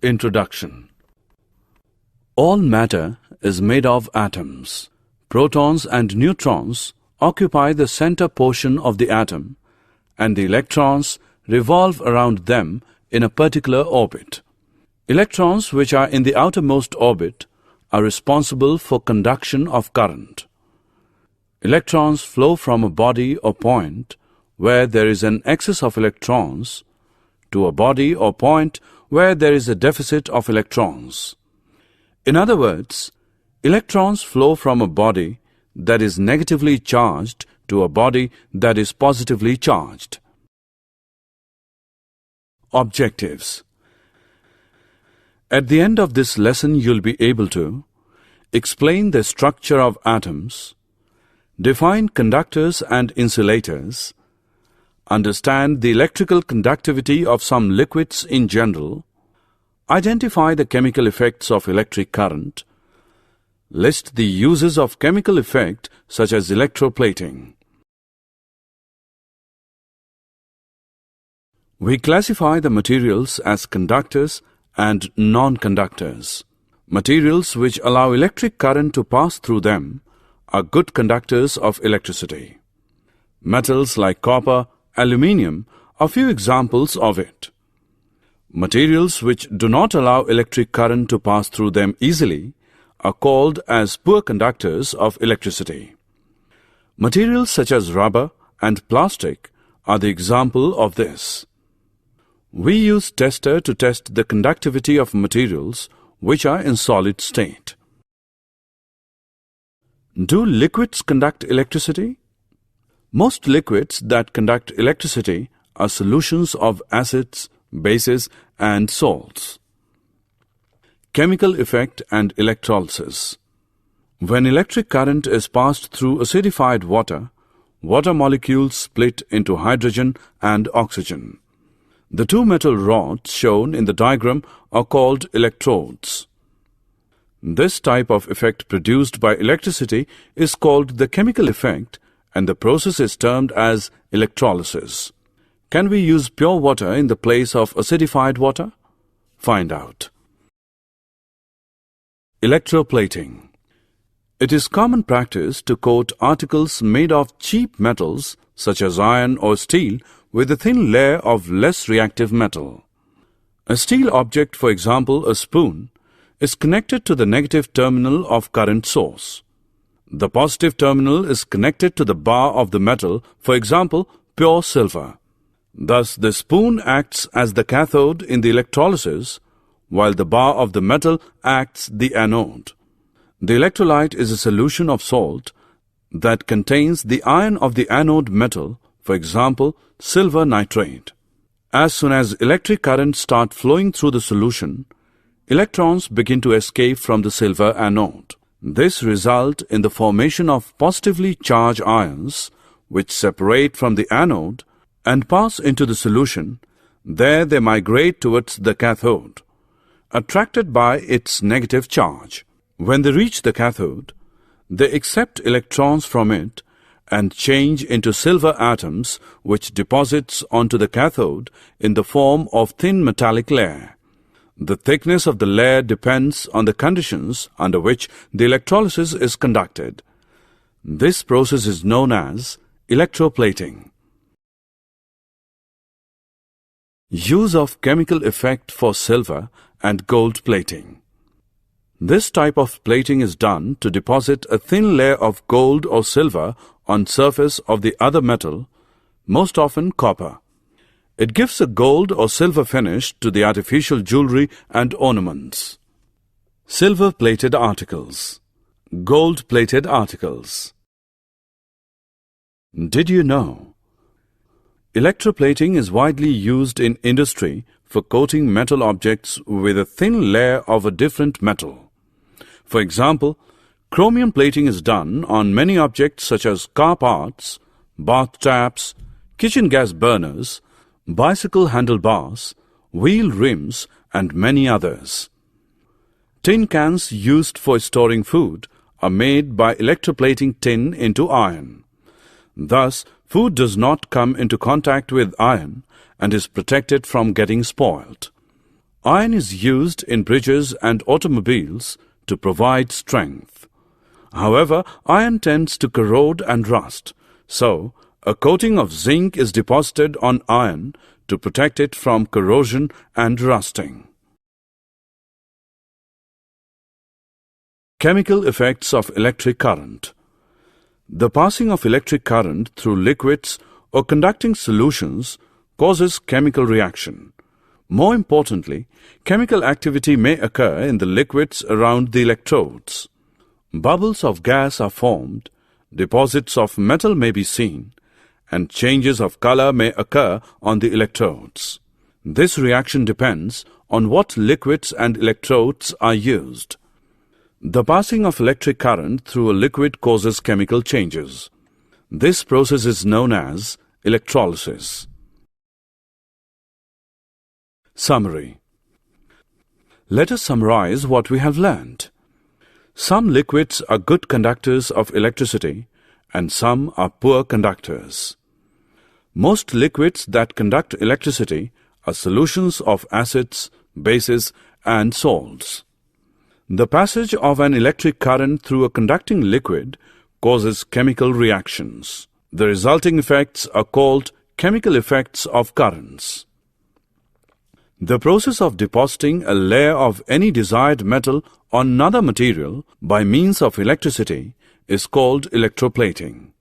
Introduction. All matter is made of atoms. Protons and neutrons occupy the center portion of the atom, and the electrons revolve around them in a particular orbit. Electrons which are in the outermost orbit are responsible for conduction of current. Electrons flow from a body or point where there is an excess of electrons to a body or point where there is a deficit of electrons. In other words, electrons flow from a body that is negatively charged to a body that is positively charged. Objectives. At the end of this lesson, you'll be able to explain the structure of atoms, define conductors and insulators, understand the electrical conductivity of some liquids in general, identify the chemical effects of electric current, list the uses of chemical effect such as electroplating. We classify the materials as conductors and non-conductors. Materials which allow electric current to pass through them are good conductors of electricity. Metals like copper, aluminium are few examples of it. Materials which do not allow electric current to pass through them easily are called as poor conductors of electricity. Materials such as rubber and plastic are the example of this. We use tester to test the conductivity of materials which are in solid state. Do liquids conduct electricity? Most liquids that conduct electricity are solutions of acids, bases and salts. Chemical effect and electrolysis. When electric current is passed through acidified water, water molecules split into hydrogen and oxygen. The two metal rods shown in the diagram are called electrodes. This type of effect produced by electricity is called the chemical effect, and the process is termed as electrolysis. Can we use pure water in the place of acidified water? Find out. Electroplating. It is common practice to coat articles made of cheap metals such as iron or steel with a thin layer of less reactive metal. A steel object, for example a spoon, is connected to the negative terminal of current source. The positive terminal is connected to the bar of the metal, for example pure silver. Thus the spoon acts as the cathode in the electrolysis, while the bar of the metal acts the anode. The electrolyte is a solution of salt that contains the ion of the anode metal, for example silver nitrate. As soon as electric current starts flowing through the solution, electrons begin to escape from the silver anode. This results in the formation of positively charged ions which separate from the anode and pass into the solution. There they migrate towards the cathode, attracted by its negative charge. When they reach the cathode, they accept electrons from it and change into silver atoms which deposits onto the cathode in the form of thin metallic layer. The thickness of the layer depends on the conditions under which the electrolysis is conducted. This process is known as electroplating. Use of chemical effect for silver and gold plating. This type of plating is done to deposit a thin layer of gold or silver on surface of the other metal, most often copper. It gives a gold or silver finish to the artificial jewelry and ornaments. Silver-plated articles. Gold-plated articles. Did you know? Electroplating is widely used in industry for coating metal objects with a thin layer of a different metal. For example, chromium plating is done on many objects such as car parts, bath taps, kitchen gas burners, bicycle handlebars, wheel rims and many others. Tin cans used for storing food are made by electroplating tin into iron. Thus, food does not come into contact with iron and is protected from getting spoiled. Iron is used in bridges and automobiles to provide strength. However, iron tends to corrode and rust, so a coating of zinc is deposited on iron to protect it from corrosion and rusting. Chemical effects of electric current. The passing of electric current through liquids or conducting solutions causes chemical reaction. More importantly, chemical activity may occur in the liquids around the electrodes. Bubbles of gas are formed, deposits of metal may be seen, and changes of color may occur on the electrodes. This reaction depends on what liquids and electrodes are used. The passing of electric current through a liquid causes chemical changes. This process is known as electrolysis. Summary. Let us summarize what we have learned. Some liquids are good conductors of electricity and some are poor conductors. Most liquids that conduct electricity are solutions of acids, bases, and salts. The passage of an electric current through a conducting liquid causes chemical reactions. The resulting effects are called chemical effects of currents. The process of depositing a layer of any desired metal on another material by means of electricity is called electroplating.